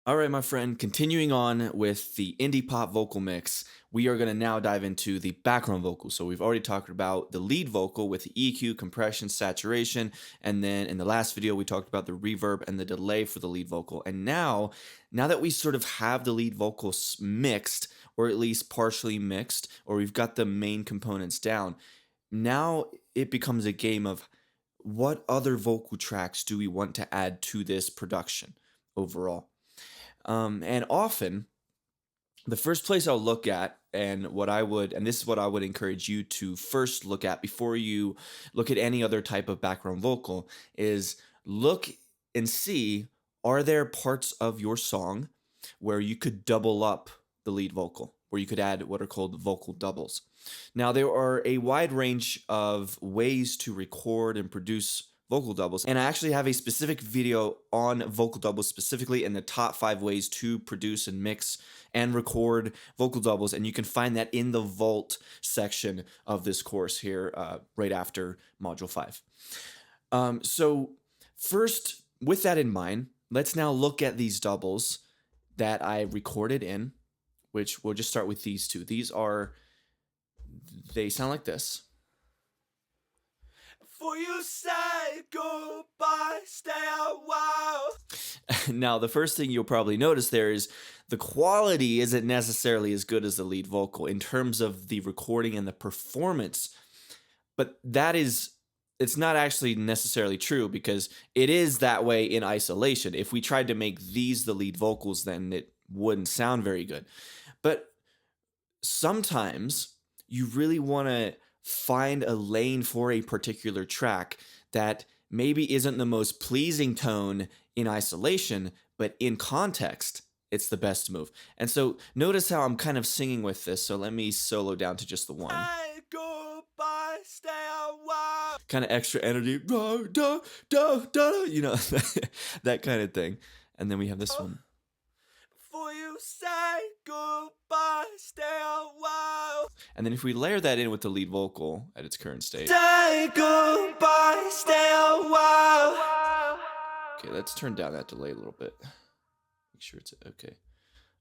All right, my friend, continuing on with the indie pop vocal mix, we are going to now dive into the background vocal. So we've already talked about the lead vocal with the EQ, compression, saturation, and then in the last video we talked about the reverb and the delay for the lead vocal. And now that we sort of have the lead vocals mixed, or at least partially mixed, or we've got the main components down, now it becomes a game of what other vocal tracks do we want to add to this production overall. And often, the first place I'll look at, and this is what I would encourage you to first look at before you look at any other type of background vocal, is look and see, are there parts of your song where you could double up the lead vocal, where you could add what are called vocal doubles. Now, there are a wide range of ways to record and produce vocal doubles, and I actually have a specific video on vocal doubles specifically in the top 5 ways to produce and mix and record vocal doubles, and you can find that in the Vault section of this course here right after Module 5. So first, with that in mind, let's now look at these doubles that I recorded in, which we'll just start with these two. They sound like this. Before you say goodbye, stay a while. Now, the first thing you'll probably notice there is the quality isn't necessarily as good as the lead vocal in terms of the recording and the performance, but it's not actually necessarily true because it is that way in isolation. If we tried to make these the lead vocals, then it wouldn't sound very good. But sometimes you really want to find a lane for a particular track that maybe isn't the most pleasing tone in isolation, but in context, it's the best move. And so notice how I'm kind of singing with this. So let me solo down to just the one. Say goodbye, stay a while. Kind of extra energy, you know, that kind of thing. And then we have this one. Before you say goodbye, stay a while. And then if we layer that in with the lead vocal at its current state. Say goodbye, stay a while. Okay, let's turn down that delay a little bit. Make sure it's okay.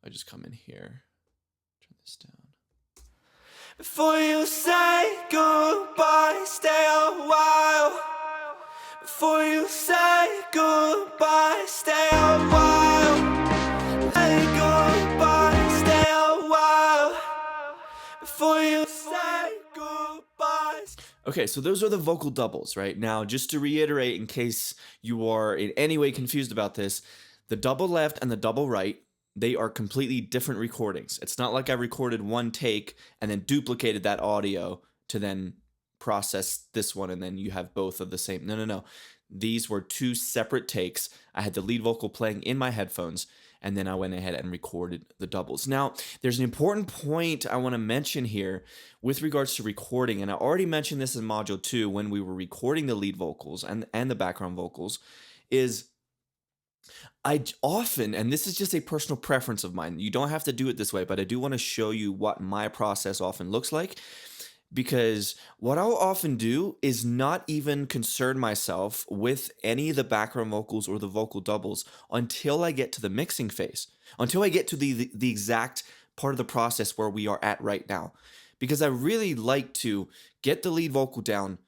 I just come in here, turn this down. Before you say goodbye, stay a while. Before you say goodbye, stay a while. Say goodbye, stay a while. Before you say goodbye. Okay, so those are the vocal doubles, right? Now, just to reiterate, in case you are in any way confused about this, the double left and the double right, they are completely different recordings. It's not like I recorded one take and then duplicated that audio to then process this one and then you have both of the same. No. These were two separate takes. I had the lead vocal playing in my headphones, and then I went ahead and recorded the doubles. Now, there's an important point I want to mention here with regards to recording, and I already mentioned this in Module 2 when we were recording the lead vocals and the background vocals, is I often, and this is just a personal preference of mine, you don't have to do it this way, but I do want to show you what my process often looks like. Because what I'll often do is not even concern myself with any of the background vocals or the vocal doubles until I get to the mixing phase, until I get to the exact part of the process where we are at right now. Because I really like to get the lead vocal down,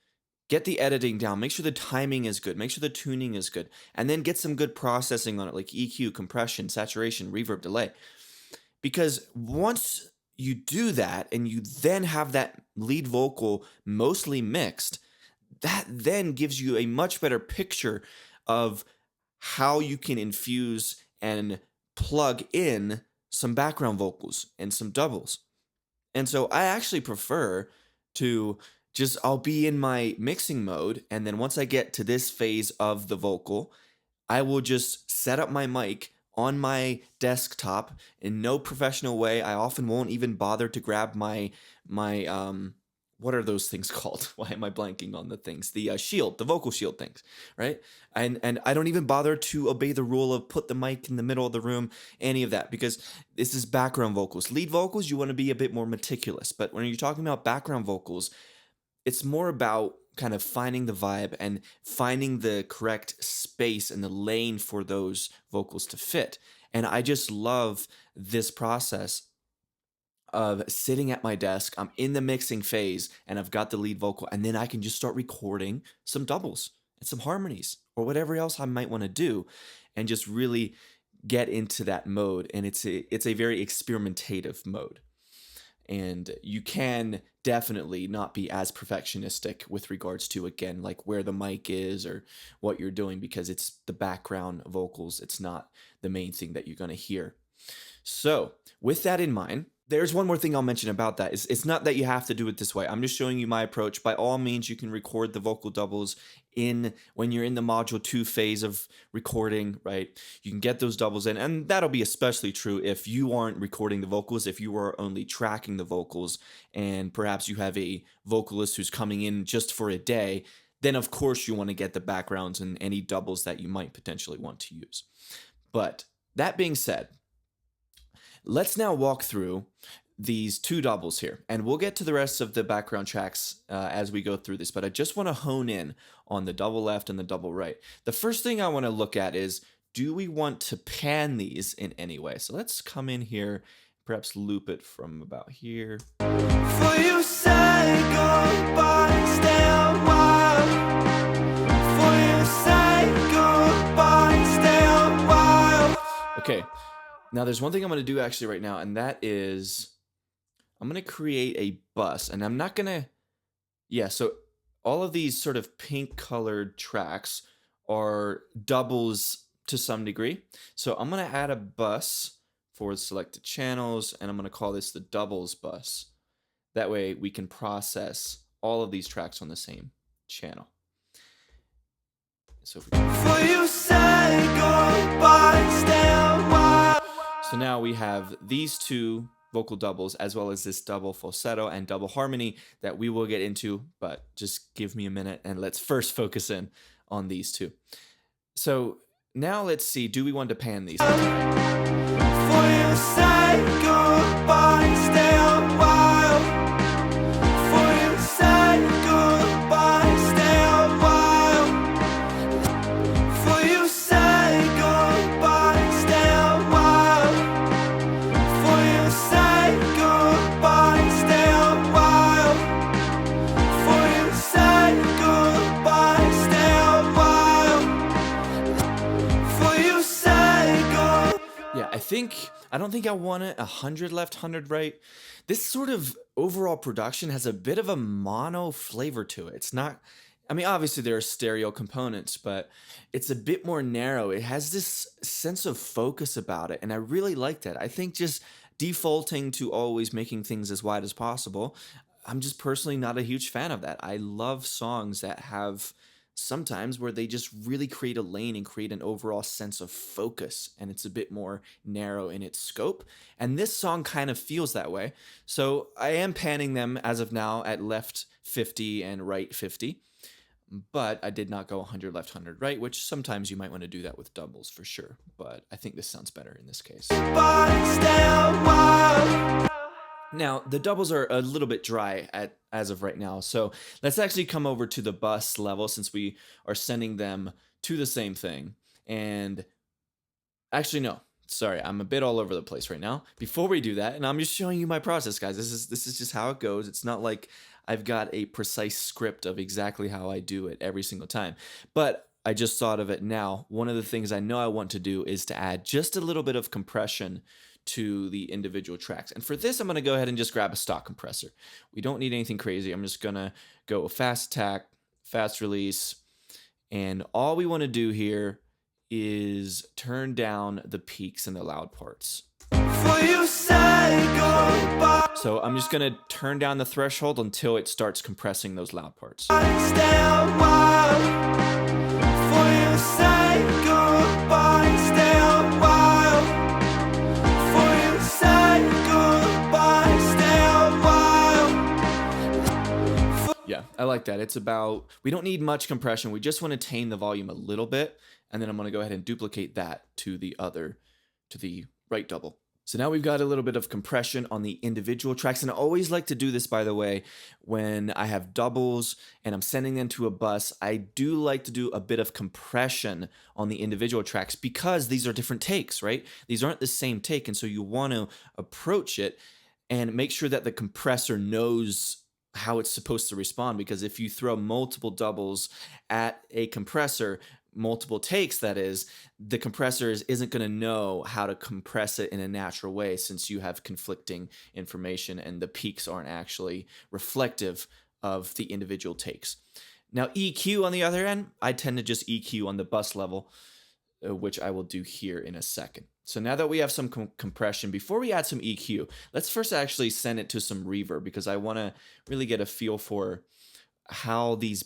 get the editing down, make sure the timing is good, make sure the tuning is good, and then get some good processing on it, like EQ, compression, saturation, reverb, delay. Because once you do that and you then have that lead vocal mostly mixed, that then gives you a much better picture of how you can infuse and plug in some background vocals and some doubles. And so I actually prefer to I'll be in my mixing mode, and then once I get to this phase of the vocal, I will just set up my mic on my desktop in no professional way. I often won't even bother to grab my what are those things called? Why am I blanking on the things? The shield, the vocal shield things, right? And I don't even bother to obey the rule of put the mic in the middle of the room, any of that, because this is background vocals. Lead vocals, you want to be a bit more meticulous, but when you're talking about background vocals, it's more about kind of finding the vibe and finding the correct space and the lane for those vocals to fit. And I just love this process of sitting at my desk. I'm in the mixing phase and I've got the lead vocal, and then I can just start recording some doubles and some harmonies or whatever else I might want to do and just really get into that mode. And it's a very experimentative mode. And you can definitely not be as perfectionistic with regards to, again, like where the mic is or what you're doing, because it's the background vocals. It's not the main thing that you're going to hear. So, with that in mind, there's one more thing I'll mention about that. It's not that you have to do it this way. I'm just showing you my approach. By all means, you can record the vocal doubles in when you're in the module 2 phase of recording, right? You can get those doubles in, and that'll be especially true if you aren't recording the vocals, if you are only tracking the vocals, and perhaps you have a vocalist who's coming in just for a day, then of course you want to get the backgrounds and any doubles that you might potentially want to use. But that being said, let's now walk through these 2 doubles here, and we'll get to the rest of the background tracks as we go through this, but I just want to hone in on the double left and the double right. The first thing I want to look at is, do we want to pan these in any way? So let's come in here, perhaps loop it from about here. For you say goodbye, stay a while. For you say goodbye, stay a while. Okay, now there's one thing I'm going to do actually right now, and that is I'm going to create a bus, and I'm not going to, yeah, so all of these sort of pink colored tracks are doubles to some degree. So I'm going to add a bus for selected channels, and I'm going to call this the doubles bus. That way we can process all of these tracks on the same channel. So, For you say goodbye, stay a while. so now we have these 2 vocal doubles as well as this double falsetto and double harmony that we will get into, but just give me a minute and let's first focus in on these 2. So now let's see, do we want to pan these? For you say goodbye, stay a while. For you say goodbye, stay a while. For you say goodbye, stay a while. For you say goodbye, stay a while. For you say goodbye, stay a while. For you say goodbye. Yeah, I don't think I want it 100 left, 100 right. This sort of overall production has a bit of a mono flavor to it. It's not, I mean, obviously there are stereo components, but it's a bit more narrow. It has this sense of focus about it, and I really like that. I think just defaulting to always making things as wide as possible, I'm just personally not a huge fan of that. I love songs that have sometimes where they just really create a lane and create an overall sense of focus, and it's a bit more narrow in its scope, and this song kind of feels that way. So I am panning them as of now at left 50 and right 50, but I did not go 100 left, 100 right, which sometimes you might want to do that with doubles for sure, but I think this sounds better in this case. Goodbye, stay a while. Now, the doubles are a little bit dry as of right now, so let's actually come over to the bus level since we are sending them to the same thing. And actually, no, sorry, I'm a bit all over the place right now. Before we do that, and I'm just showing you my process, guys. This is just how it goes. It's not like I've got a precise script of exactly how I do it every single time. But I just thought of it now. One of the things I know I want to do is to add just a little bit of compression to the individual tracks. And for this, I'm going to go ahead and just grab a stock compressor. We don't need anything crazy. I'm just going to go fast attack, fast release. And all we want to do here is turn down the peaks and the loud parts. For you say goodbye, So I'm just going to turn down the threshold until it starts compressing those loud parts. stay a while. For you say goodbye, stay a while. For you say goodbye, stay a while. Yeah, I like that. It's about, we don't need much compression. We just want to tame the volume a little bit. And then I'm going to go ahead and duplicate that to the right double. So now we've got a little bit of compression on the individual tracks. And I always like to do this, by the way, when I have doubles and I'm sending them to a bus. I do like to do a bit of compression on the individual tracks because these are different takes, right? These aren't the same take. And so you want to approach it and make sure that the compressor knows how it's supposed to respond. Because if you throw multiple doubles at a compressor, multiple takes, that is, the compressor isn't going to know how to compress it in a natural way since you have conflicting information and the peaks aren't actually reflective of the individual takes. Now, EQ, on the other end, I tend to just EQ on the bus level, which I will do here in a second. So now that we have some compression, before we add some EQ, let's first actually send it to some reverb because I want to really get a feel for how these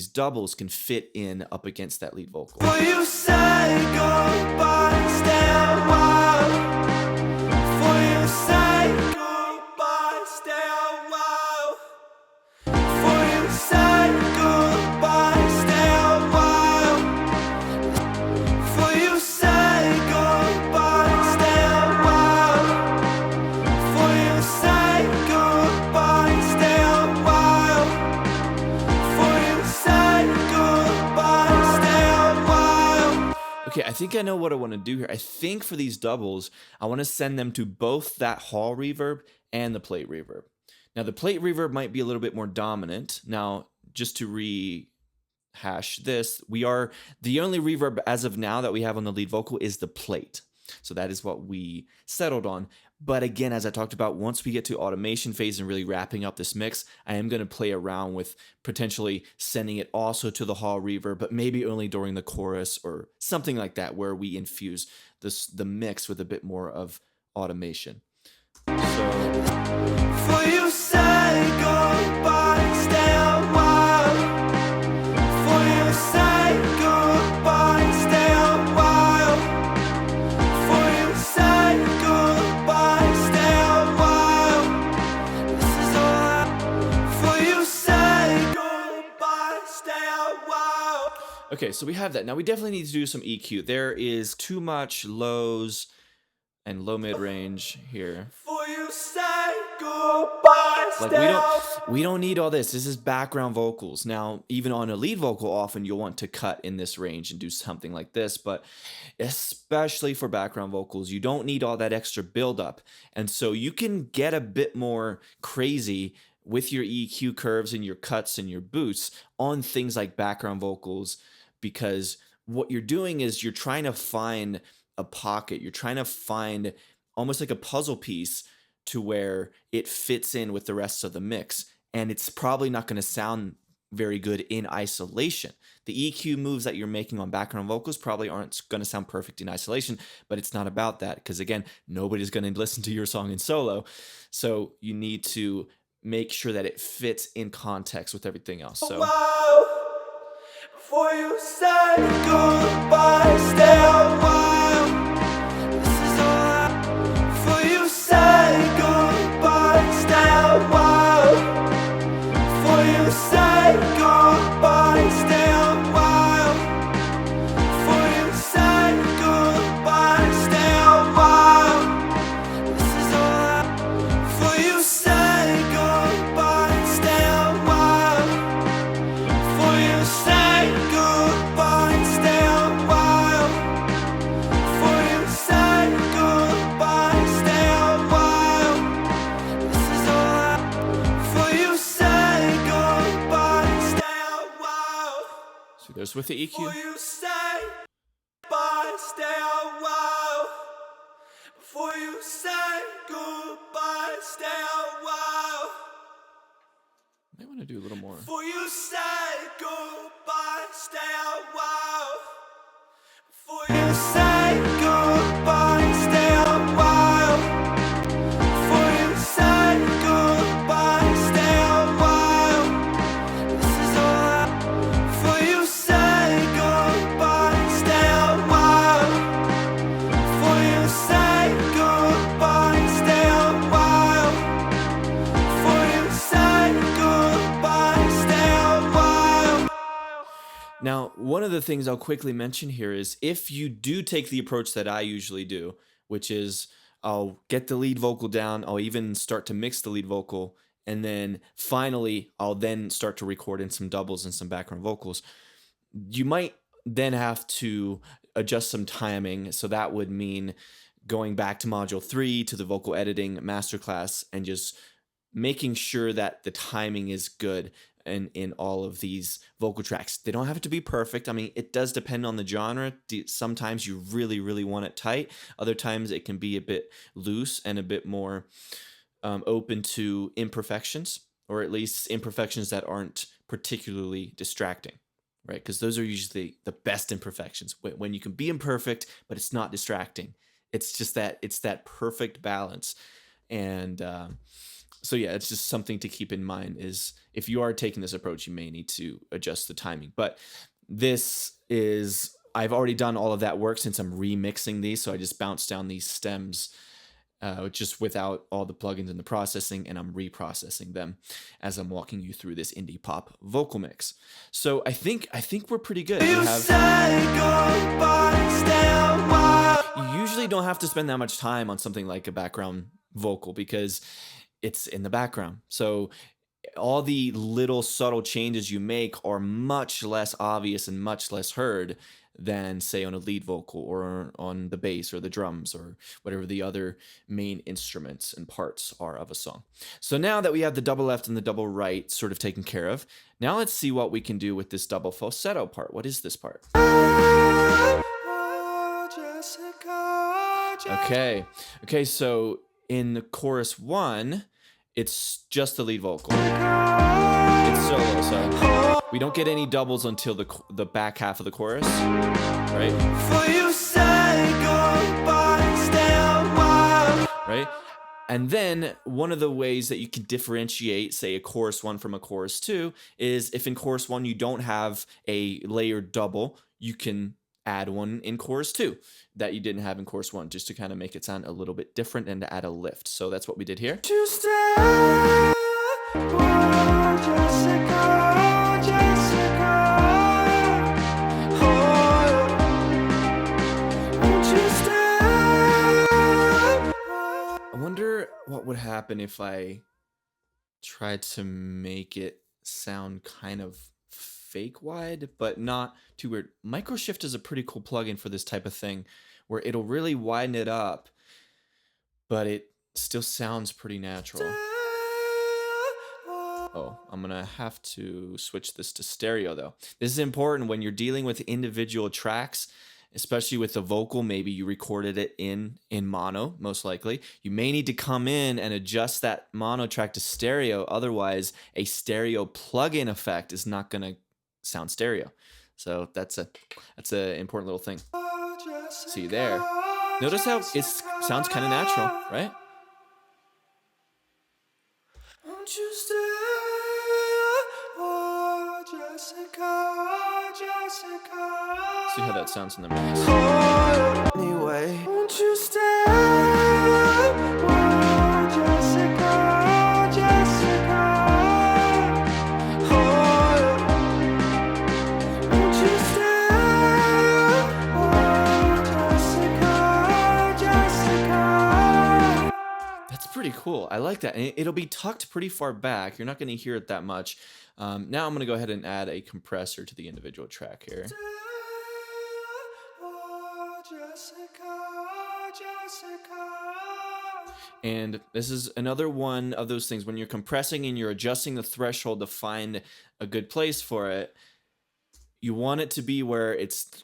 doubles can fit in up against that lead vocal. For you say goodbye, stay a while. For you say goodbye, stay a while. For you say goodbye, stay a while. For you say goodbye, stay a while. For you say goodbye, stay a while. For you say goodbye, stay a while. Okay, I think I know what I want to do here. I think for these doubles, I want to send them to both that hall reverb and the plate reverb. Now, the plate reverb might be a little bit more dominant. Now, just to rehash this, the only reverb as of now that we have on the lead vocal is the plate. So that is what we settled on. But again, as I talked about, once we get to automation phase and really wrapping up this mix, I am going to play around with potentially sending it also to the hall reverb, but maybe only during the chorus or something like that, where we infuse the mix with a bit more of automation. So For you say goodbye, stay a while. For you say goodbye, stay a while. For you say goodbye, stay a while. This is all. For you say goodbye, stay a while. okay, so we have that. Now we definitely need to do some EQ. There is too much lows and low mid range here. For you say goodbye, Like stay we don't need all this. This is background vocals. Now, even on a lead vocal, often you'll want to cut in this range and do something like this, but especially for background vocals, you don't need all that extra buildup. And so you can get a bit more crazy with your EQ curves and your cuts and your boosts on things like background vocals, because what you're doing is you're trying to find a pocket. You're trying to find almost like a puzzle piece to where it fits in with the rest of the mix. And it's probably not going to sound very good in isolation. The EQ moves that you're making on background vocals probably aren't going to sound perfect in isolation, but it's not about that because, again, nobody's going to listen to your song in solo. So you need to make sure that it fits in context with everything else. So while. Before you say goodbye, stay a while. This is all. Before you say goodbye, stay a while. Before you say goodbye, stay a while. Before you say goodbye, stay a while. This is all. Before you say goodbye, stay a while. Before you say goodbye, stay a while. Before you say goodbye, stay a while. This is all. Before you say goodbye, stay a while. so there's with the EQ. Before you say goodbye, stay a while. Before you say goodbye, stay a while. I want to do a little more. Before you say goodbye, stay a while. Before you say goodbye, stay a while. Before you say goodbye, stay a while. This is all. Before you say goodbye, stay a while. Before you say goodbye, stay a while. Before you say goodbye, stay a while. Now, one of the things I'll quickly mention here is if you do take the approach that I usually do, which is I'll get the lead vocal down. I'll even start to mix the lead vocal. And then finally, I'll then start to record in some doubles and some background vocals. You might then have to adjust some timing. So that would mean going back to module 3 to the vocal editing masterclass and just making sure that the timing is good in all of these vocal tracks. They don't have to be perfect. I mean, it does depend on the genre. Sometimes you really, really want it tight. Other times it can be a bit loose and a bit more open to imperfections, or at least imperfections that aren't particularly distracting, right? Because those are usually the best imperfections, when you can be imperfect, but it's not distracting. It's just that it's that perfect balance. And so yeah, it's just something to keep in mind is if you are taking this approach, you may need to adjust the timing. But I've already done all of that work since I'm remixing these. So I just bounced down these stems just without all the plugins and the processing, and I'm reprocessing them as I'm walking you through this indie pop vocal mix. So I think we're pretty good. You usually don't have to spend that much time on something like a background vocal because it's in the background. So all the little subtle changes you make are much less obvious and much less heard than, say, on a lead vocal or on the bass or the drums or whatever the other main instruments and parts are of a song. So now that we have the double left and the double right sort of taken care of, now let's see what we can do with this double falsetto part. What is this part? Okay, so in the chorus 1, it's just the lead vocal. It's solo, so we don't get any doubles until the back half of the chorus, right? For you say goodbye, stay a while. Right? And then one of the ways that you can differentiate, say, a chorus 1 from a chorus 2 is if in chorus 1 you don't have a layered double, you can add one in chorus 2 that you didn't have in chorus 1, just to kind of make it sound a little bit different and to add a lift. So that's what we did here. I wonder what would happen if I tried to make it sound kind of fake wide, but not too weird. Microshift is a pretty cool plugin for this type of thing, where it'll really widen it up, but it still sounds pretty natural. Oh, I'm gonna have to switch this to stereo though. This is important when you're dealing with individual tracks, especially with the vocal. Maybe you recorded it in mono, most likely. You may need to come in and adjust that mono track to stereo. Otherwise, a stereo plug-in effect is not gonna sound stereo. So that's an important little thing. See there. Notice how it sounds kind of natural, right? See how that sounds in the mix. Anyway, won't you stay? Oh, Jessica, Jessica. Oh, won't you stay? Oh, Jessica, Jessica. That's pretty cool. I like that. And it'll be tucked pretty far back. You're not going to hear it that much. Now I'm going to go ahead and add a compressor to the individual track here. And this is another one of those things when you're compressing and you're adjusting the threshold to find a good place for it. You want it to be where it's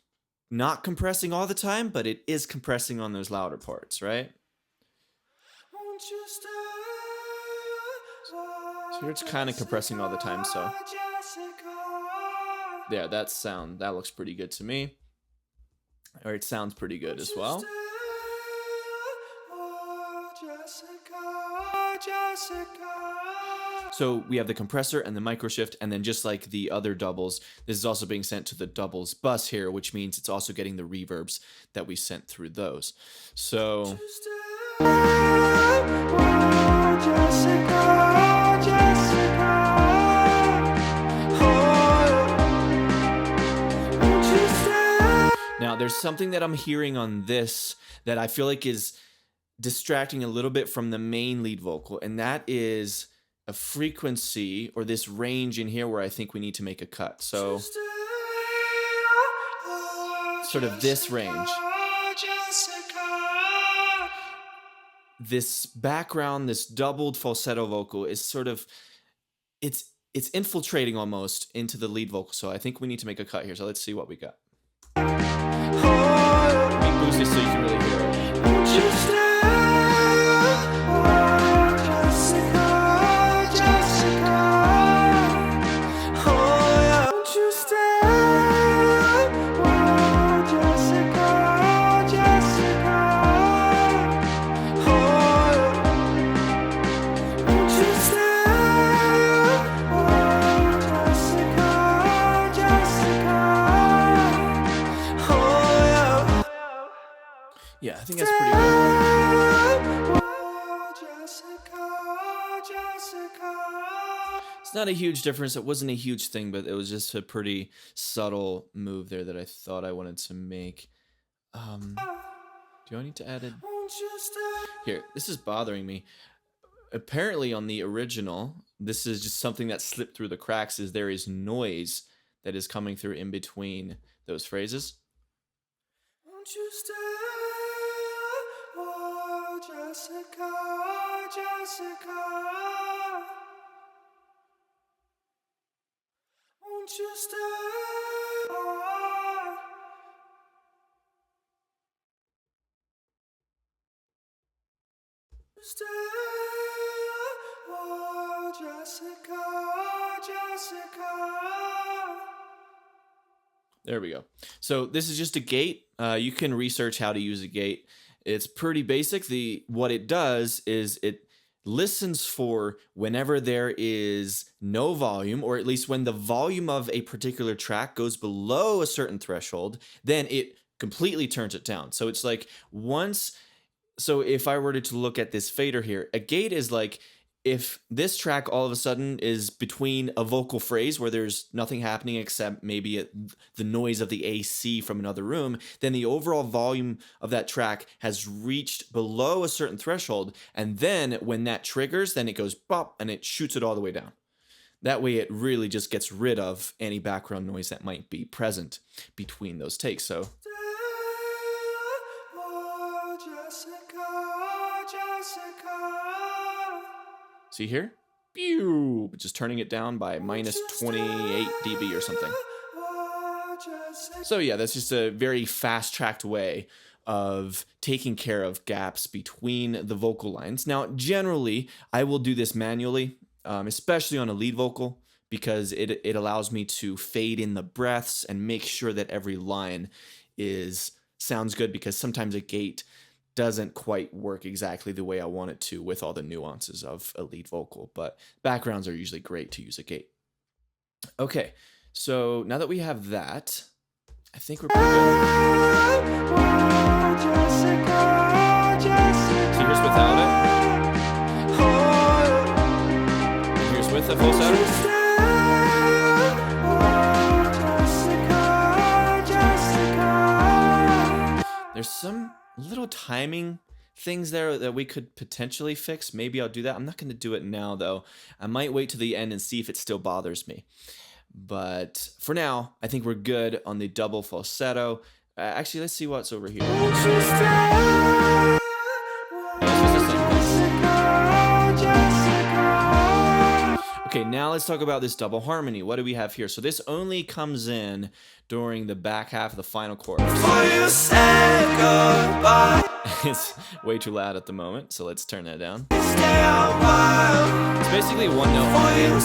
not compressing all the time, but it is compressing on those louder parts, right? So here it's kind of compressing all the time, so yeah, that looks pretty good to me. Or it sounds pretty good as well. So we have the compressor and the microshift, and then just like the other doubles, this is also being sent to the doubles bus here, which means it's also getting the reverbs that we sent through those. So now there's something that I'm hearing on this that I feel like is distracting a little bit from the main lead vocal, and that is a frequency or this range in here where I think we need to make a cut. So sort of this range. This background, this doubled falsetto vocal is sort of, it's infiltrating almost into the lead vocal. So I think we need to make a cut here. So let's see what we got. Let me boost this so you can really hear it. Yeah, I think that's pretty good. It's not a huge difference. It wasn't a huge thing, but it was just a pretty subtle move there that I thought I wanted to make. Do I need to add it? Here, this is bothering me. Apparently on the original, this is just something that slipped through the cracks, is there is noise that is coming through in between those phrases. Won't you stay? Jessica, Jessica, won't you stay? Stay, oh, Jessica, Jessica. There we go. So this is just a gate. You can research how to use a gate. It's pretty basic. What it does is it listens for whenever there is no volume, or at least when the volume of a particular track goes below a certain threshold, then it completely turns it down. So it's like so if I were to look at this fader here, a gate is like if this track all of a sudden is between a vocal phrase where there's nothing happening except maybe the noise of the AC from another room, then the overall volume of that track has reached below a certain threshold. And then when that triggers, then it goes bop and it shoots it all the way down. That way it really just gets rid of any background noise that might be present between those takes. So see here? Pew! Just turning it down by minus 28 dB or something. So yeah, that's just a very fast-tracked way of taking care of gaps between the vocal lines. Now, generally, I will do this manually, especially on a lead vocal, because it allows me to fade in the breaths and make sure that every line sounds good, because sometimes a gate doesn't quite work exactly the way I want it to with all the nuances of a lead vocal, but backgrounds are usually great to use a gate. Okay, so now that we have that, I think we're pretty good. So here's without it. And here's with the falsetto. There's some little timing things there that we could potentially fix. Maybe I'll do that. I'm not going to do it now, though. I might wait to the end and see if it still bothers me. But for now, I think we're good on the double falsetto. Actually, let's see what's over here. Okay, now let's talk about this double harmony. What do we have here? So this only comes in during the back half of the final chorus. It's way too loud at the moment, so let's turn that down. It's basically one note.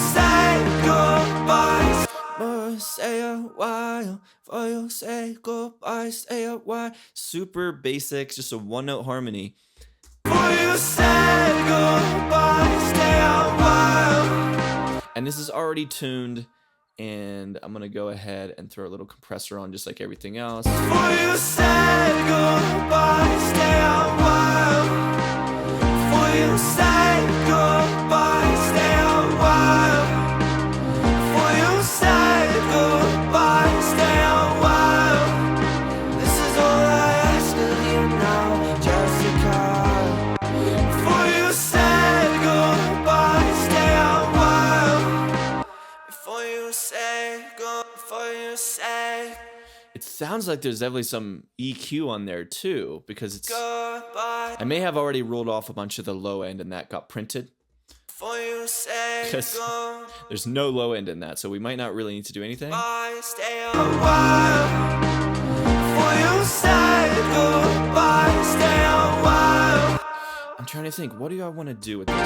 Stay a while, for you say goodbye, stay a while. Super basic, just a one note harmony. And this is already tuned, and I'm gonna go ahead and throw a little compressor on just like everything else. sounds like there's definitely some EQ on there too, because it's. goodbye. I may have already rolled off a bunch of the low end and that got printed. Before you say Because there's no low end in that, so we might not really need to do anything. goodbye, stay a while. Before you say goodbye, stay a while. I'm trying to think, what do I want to do with this?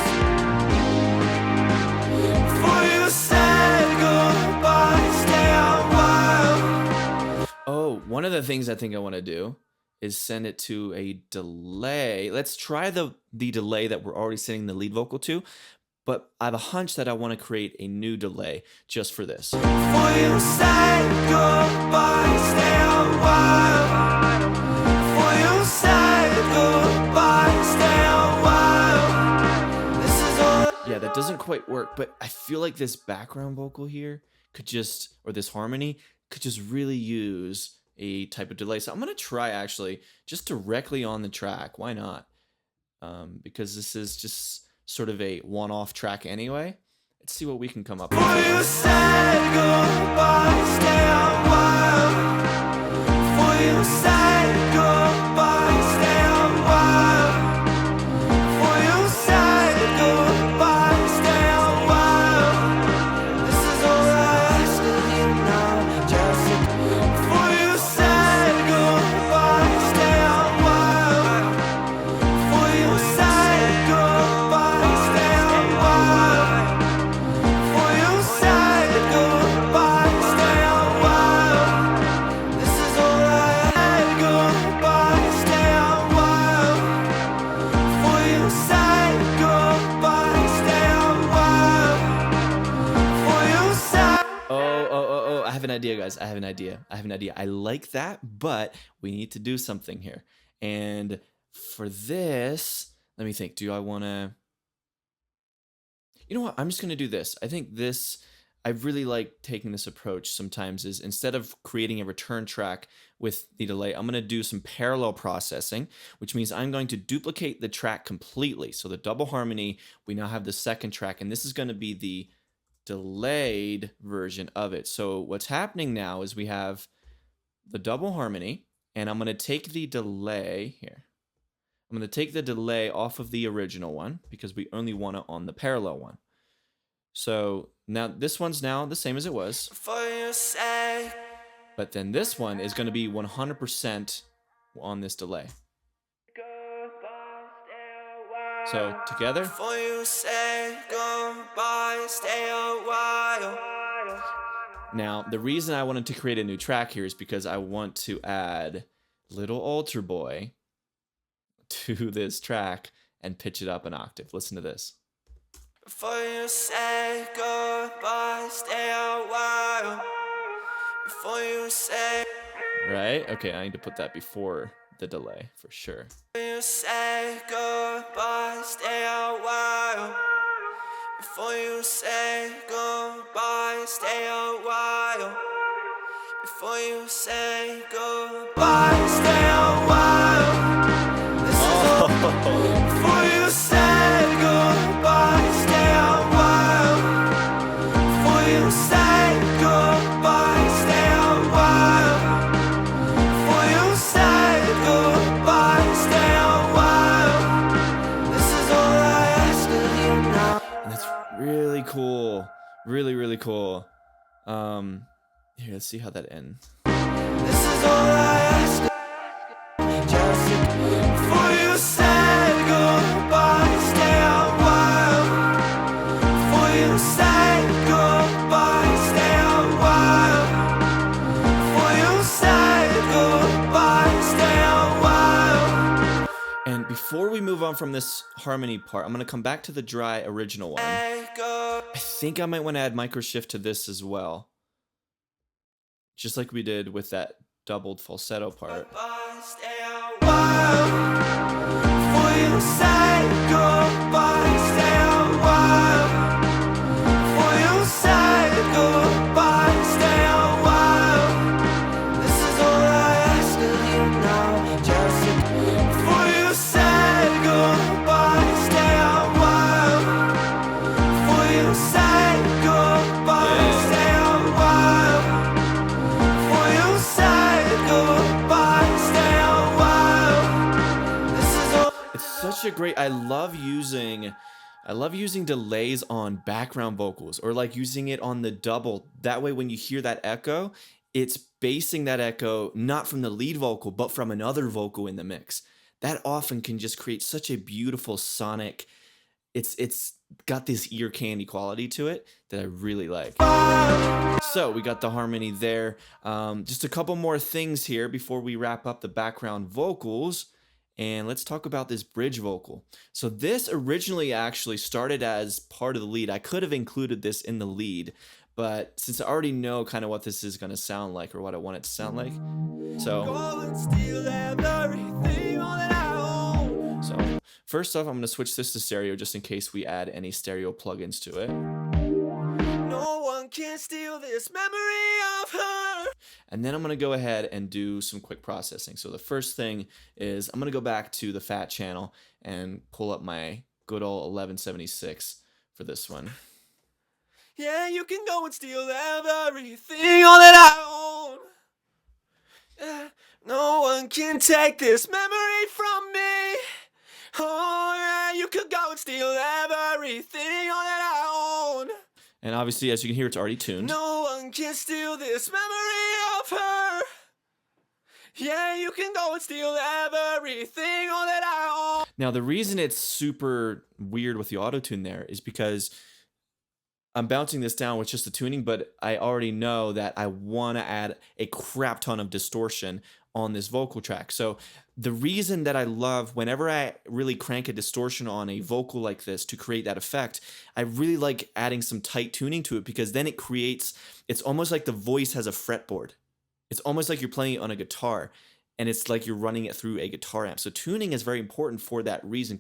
Before you say goodbye, stay a while. Oh, one of the things I think I want to do is send it to a delay. Let's try the delay that we're already sending the lead vocal to, but I have a hunch that I want to create a new delay just for this. Before you say goodbye, stay a while. Before you say goodbye, stay a while. This is all. Yeah, that doesn't quite work, but I feel like this background vocal here could just, or this harmony, could just really use a type of delay. So I'm going to try actually just directly on the track. Why not? Because this is just sort of a one-off track anyway. Let's see what we can come up with. Before you say goodbye, stay a while. Before you say goodbye, stay a while. Before you say goodbye, stay a while. This is all I ask of you now. Just before you say goodbye, stay a while. Before you say goodbye, stay a while. Before you say goodbye, stay a while. This is all I ask. Goodbye, stay a while. Before you say goodbye, stay a while. Before you say. Oh, I have an idea, guys. I have an idea. I like that, but we need to do something here. And for this, let me think. Do I want to... You know what? I'm just going to do this. I think this... I really like taking this approach sometimes is instead of creating a return track with the delay, I'm going to do some parallel processing, which means I'm going to duplicate the track completely. So the double harmony, we now have the second track, and this is going to be the delayed version of it. So what's happening now is we have the double harmony, and I'm going to take the delay here. I'm going to take the delay off of the original one because we only want it on the parallel one. So now this one's now the same as it was, Before you say but then this one is going to be 100% on this delay. goodbye, stay a while. So together, Before you say goodbye, stay a while. now the reason I wanted to create a new track here is because I want to add Little Altar Boy to this track and pitch it up an octave. Listen to this. Before you say goodbye, stay a while. Before you say, Right? Okay, I need to put that before the delay for sure. before you say goodbye, stay a while. Before you say goodbye, stay a while. Before you say goodbye, stay a while. This is all. Before you say goodbye, stay a while. Before you say goodbye, stay a while. Before you say goodbye, stay a while. This is all I ask of you now. And that's really cool. Really, really cool. Here, let's see how that ends. This is all I ask. Just before you say goodbye, stay a while. Before you say goodbye, stay a while. Before you say goodbye, stay a while. And before we move on from this harmony part, I'm going to come back to the dry original one. Say goodbye, I think I might want to add microshift to this as well. Just like we did with that doubled falsetto part. stay a while. Before you say goodbye, stay a while. Before you say goodbye, stay a while. This is all I ask of you now. Just before you say goodbye, stay a while. Before you say goodbye, Yeah. stay a while. Before you say a great. I love using delays on background vocals, or like using it on the double. That way, when you hear that echo, it's basing that echo not from the lead vocal, but from another vocal in the mix. That often can just create such a beautiful sonic. It's got this ear candy quality to it that I really like. So we got the harmony there. Just a couple more things here before we wrap up the background vocals. And let's talk about this bridge vocal. So this originally actually started as part of the lead. I could have included this in the lead, but since I already know kind of what this is going to sound like, or what I want it to sound like, so first off, I'm going to switch this to stereo just in case we add any stereo plugins to it. No one can steal this memory of her. And then I'm going to go ahead and do some quick processing. So the first thing is I'm going to go back to the fat channel and pull up my good old 1176 for this one. Yeah, you can go and steal everything, all that I own. Yeah, no one can take this memory from me. Oh yeah, you could go and steal everything, all that I own. And obviously, as you can hear, it's already tuned. No one can steal this memory of her. Yeah, you can go and steal everything, all that I own. Now, the reason it's super weird with the auto-tune there is because I'm bouncing this down with just the tuning, but I already know that I want to add a crap ton of distortion on this vocal track. So the reason that I love, whenever I really crank a distortion on a vocal like this to create that effect, I really like adding some tight tuning to it, because then it creates, it's almost like the voice has a fretboard. It's almost like you're playing it on a guitar, and it's like you're running it through a guitar amp. So tuning is very important for that reason,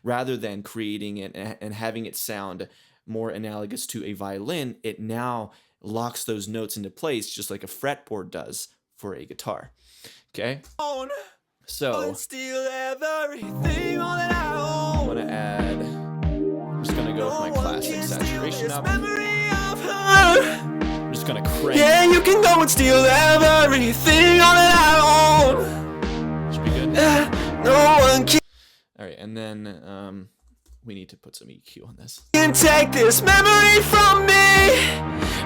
rather than creating it and having it sound more analogous to a violin, it now locks those notes into place just like a fretboard does for a guitar. Okay? So Steal everything, all that I own. I'm gonna add, I'm just gonna go with my classic saturation up. I'm just gonna crank. Yeah, you can go and steal everything, all that I own. Should be good. No one Alright, and then we need to put some EQ on this. can take this memory from me.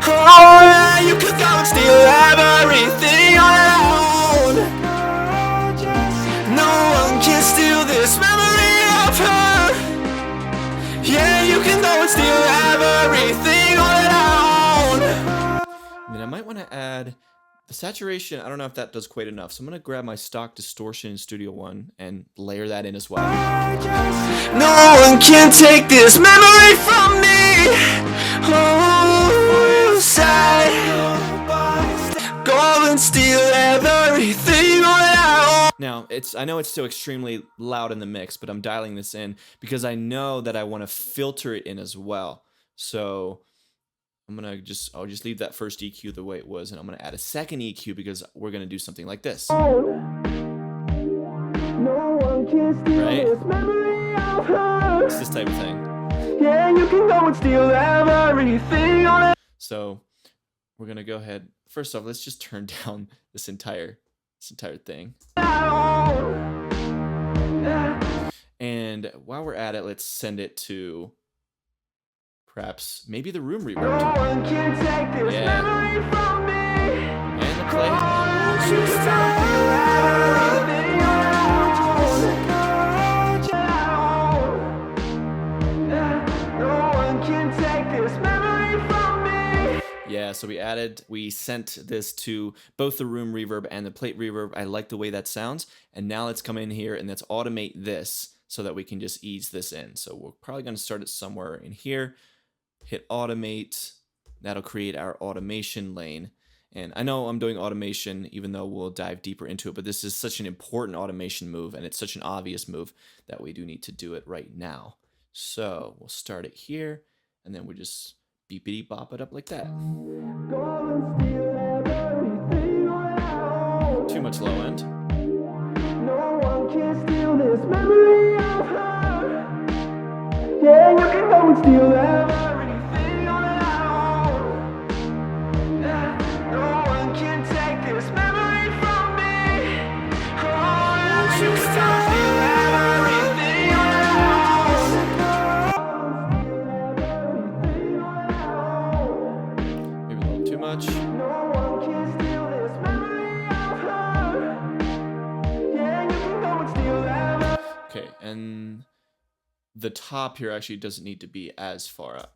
Oh yeah, you could go and steal everything, all that I own. No one can steal this memory of her. Yeah, you can go and steal everything, all that I own. And then I might want to add the saturation. I don't know if that does quite enough, so I'm going to grab my stock distortion in Studio One and layer that in as well. No one can take this memory from me. Oh, side. Go and steal everything, all that I own. Now, I know it's still extremely loud in the mix, but I'm dialing this in because I know that I want to filter it in as well. So I'm gonna I'll just leave that first EQ the way it was, and I'm gonna add a second EQ because we're gonna do something like this. No one can steal Right? this memory of her. It's this type of thing. Yeah, you can go and steal everything, all that. So we're gonna go ahead. First off, let's just turn down this entire thing. And while we're at it, let's send it to perhaps maybe the room reverb. No one can take this memory from me. And the play. No one can take this memory from me. Yeah, so we sent this to both the room reverb and the plate reverb. I like the way that sounds. And now let's come in here and let's automate this so that we can just ease this in. So we're probably going to start it somewhere in here. Hit automate. That'll create our automation lane. And I know I'm doing automation even though we'll dive deeper into it, but this is such an important automation move, and it's such an obvious move that we do need to do it right now. So we'll start it here, and then we'll just beepity bop it up like that. Too much low end. No one can steal this memory of her. Yeah, you can go and steal everything, all that I own. Yeah, no one can take this memory from me. Oh, yeah, you can go and steal everything, all that the top here actually doesn't need to be as far up.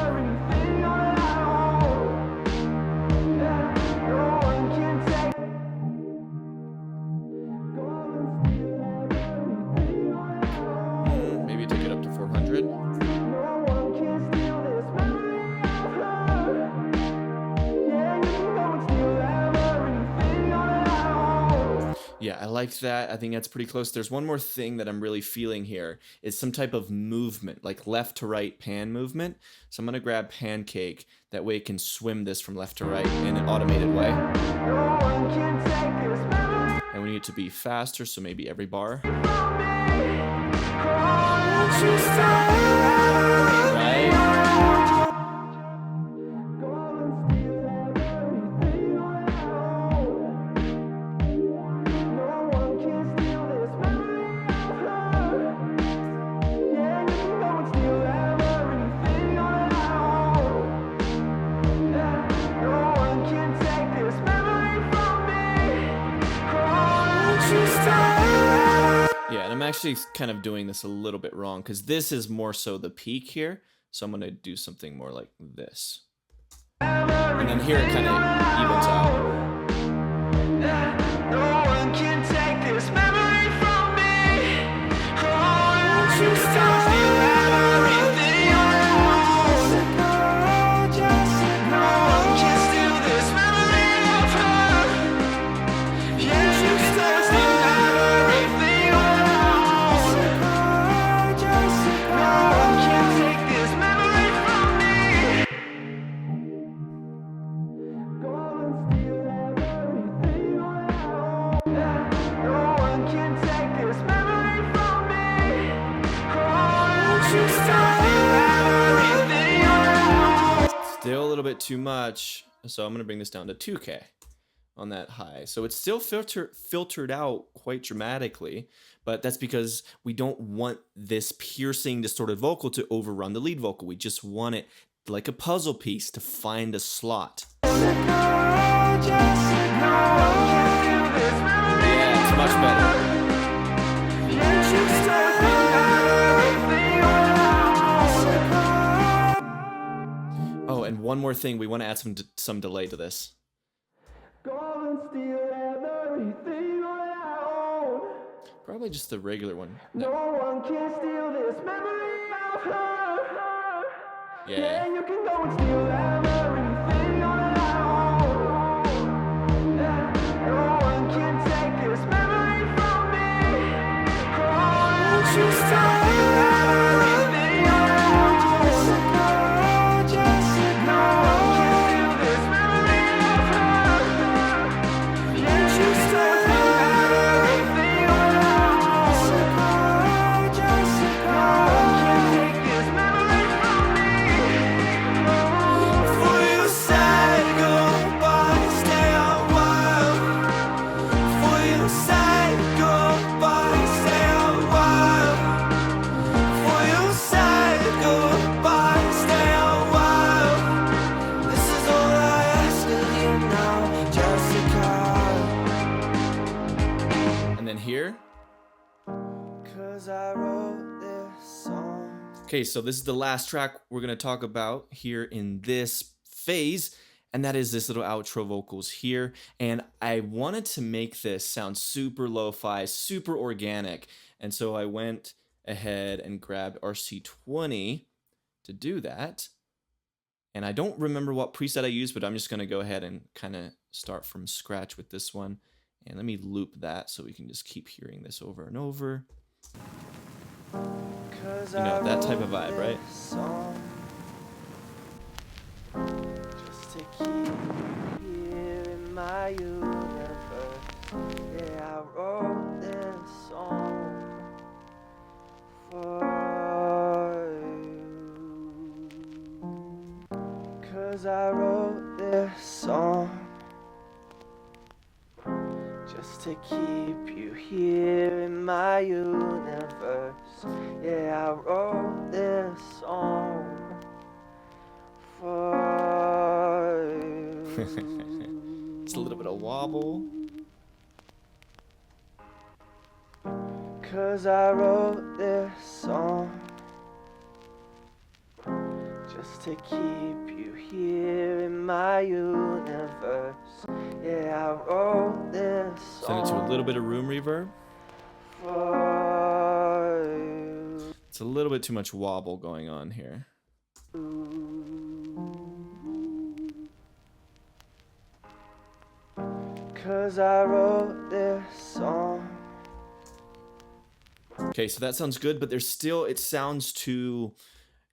Maybe take it up to 400. Yeah, I like that. I think that's pretty close. There's one more thing that I'm really feeling here. It's some type of movement, like left to right pan movement. So I'm going to grab Pancake. That way it can swim this from left to right in an automated way. And we need it to be faster, so maybe every bar. Right? Yeah, and I'm actually kind of doing this a little bit wrong because this is more so the peak here. So I'm going to do something more like this. And then here it kind of evens out. No one can take this memory from me. Oh, you stop everything else. No one can steal this memory of her. Yeah, you stop everything else. No one can take this memory from me. Still a little bit too much, so I'm going to bring this down to 2K on that high. So it's still filtered out quite dramatically, but that's because we don't want this piercing, distorted vocal to overrun the lead vocal. We just want it like a puzzle piece to find a slot. Yeah, it's much better. Oh, and one more thing, we want to add some delay to this. Probably just the regular one. No one can steal this memory of her. Yeah. You can go and steal everything on our own. No one can take this memory from me. Won't you stop everything else? No one can steal this memory of her. Won't you stop everything else? No one can take this memory from me. For you said goodbye, stay a while. For you said goodbye, stay a while. For you said goodbye, stay a while. This is all I ask of you now, Jessica. And then here. 'Cause I wrote this song. Okay, so this is the last track we're going to talk about here in this phase, and that is this little outro vocals here. And I wanted to make this sound super lo-fi, super organic, and so I went ahead and grabbed RC20 to do that. And I don't remember what preset I used, but I'm just going to go ahead and kind of start from scratch with this one. And let me loop that so we can just keep hearing this over and over. You know, that type of vibe, right? Just to keep you here in my universe. Yeah, I wrote this song for you. 'Cause I wrote this song just to keep you here in my universe. Yeah, I wrote this song for you. It's a little bit of wobble. 'Cause I wrote this song just to keep you here in my universe. Yeah, I wrote this Send it to a song little bit of room reverb. for you. It's a little bit too much wobble going on here. 'Cause I wrote this song. Okay, so that sounds good, but there's still, it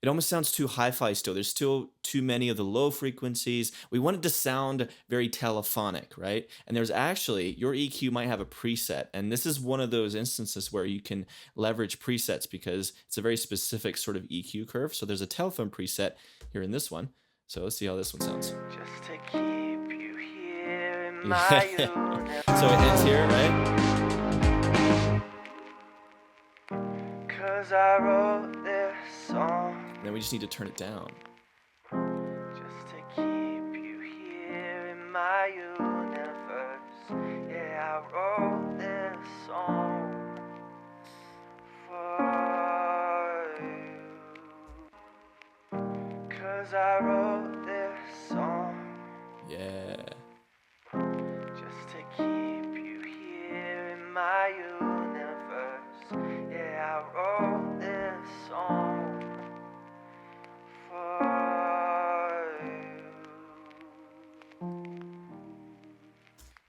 almost sounds too hi-fi still. There's still too many of the low frequencies. We want it to sound very telephonic, right? And there's actually, your EQ might have a preset, and this is one of those instances where you can leverage presets because it's a very specific sort of EQ curve. So there's a telephone preset here in this one. So let's see how this one sounds. Just to keep you here in my universe. So it ends here, right? 'Cause I wrote this song Then we just need to turn it down. just to keep you here in my universe. Yeah, I wrote this song for you. 'Cause I wrote this song Yeah. just to keep you here in my universe. Yeah, I wrote this song for you.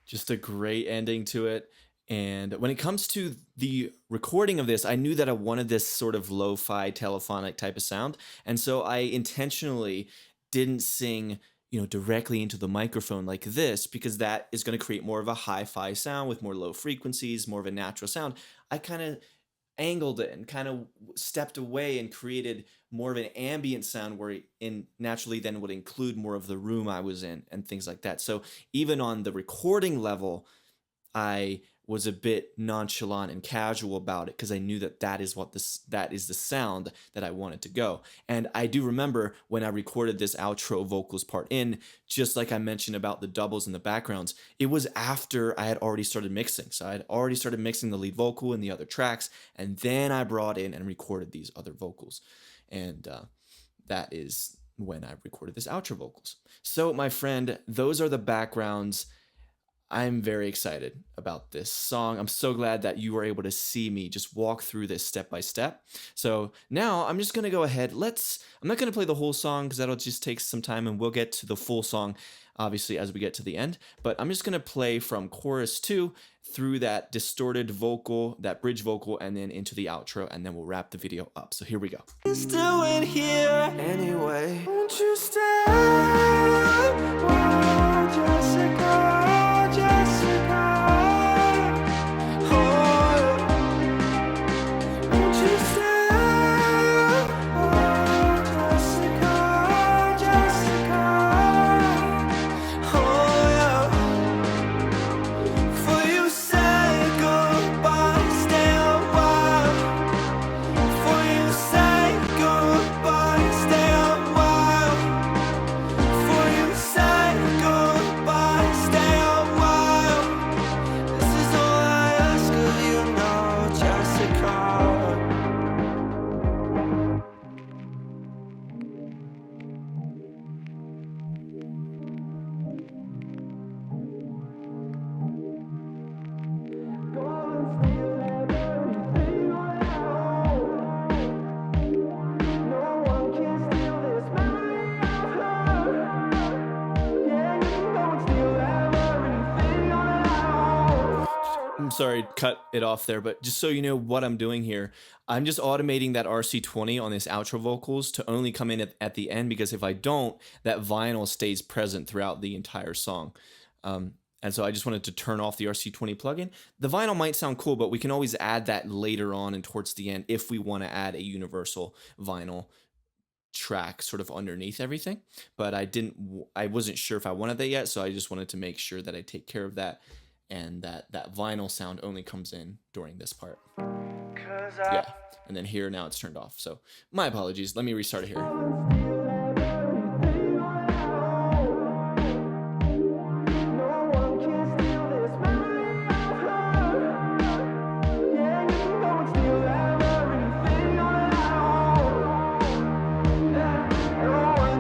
Just a great ending to it. And when it comes to the recording of this, I knew that I wanted this sort of lo-fi telephonic type of sound. And so I intentionally didn't sing, directly into the microphone like this, because that is going to create more of a hi-fi sound with more low frequencies, more of a natural sound. I kind of angled it and kind of stepped away and created more of an ambient sound where it naturally then would include more of the room I was in and things like that. So even on the recording level, I was a bit nonchalant and casual about it because I knew that is the sound that I wanted to go. And I do remember when I recorded this outro vocals part in, just like I mentioned about the doubles and the backgrounds, it was after I had already started mixing. So I had already started mixing the lead vocal and the other tracks, and then I brought in and recorded these other vocals. And that is when I recorded this outro vocals. So my friend, those are the backgrounds. I'm very excited about this song. I'm so glad that you were able to see me just walk through this step by step. So now I'm just going to go ahead. I'm not going to play the whole song because that'll just take some time, and we'll get to the full song obviously as we get to the end. But I'm just going to play from chorus 2 through that distorted vocal, that bridge vocal, and then into the outro, and then we'll wrap the video up. So here we go. Still in here anyway. Won't you stay? Oh, Jessica, Jessica. Oh, won't you stay? Oh, Jessica, Jessica. Oh, yeah. For you say goodbye, stay a while. For you say goodbye, stay a while. For you say goodbye, stay a while. This is all I ask of you now, Jessica. I'm sorry, cut it off there, but just so you know what I'm doing here, I'm just automating that RC20 on this outro vocals to only come in at the end, because if I don't, that vinyl stays present throughout the entire song. And so I just wanted to turn off the RC20 plugin. The vinyl might sound cool, but we can always add that later on and towards the end if we want to add a universal vinyl track sort of underneath everything. But I wasn't sure if I wanted that yet, so I just wanted to make sure that I take care of that, and that vinyl sound only comes in during this part. Yeah, and then here now it's turned off. So my apologies. Let me restart it here. No one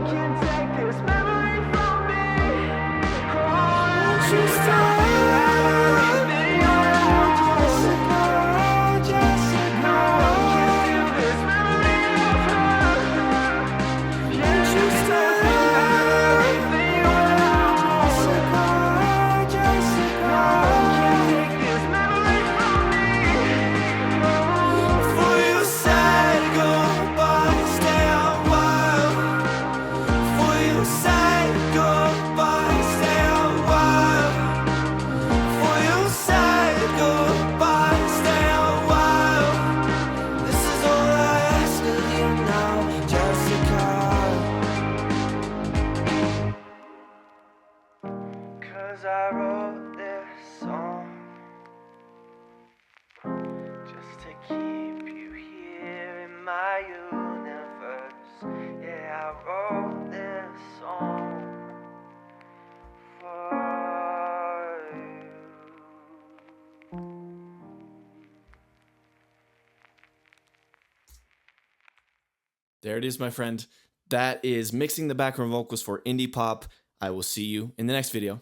There it is, my friend. That is mixing the background vocals for indie pop. I will see you in the next video.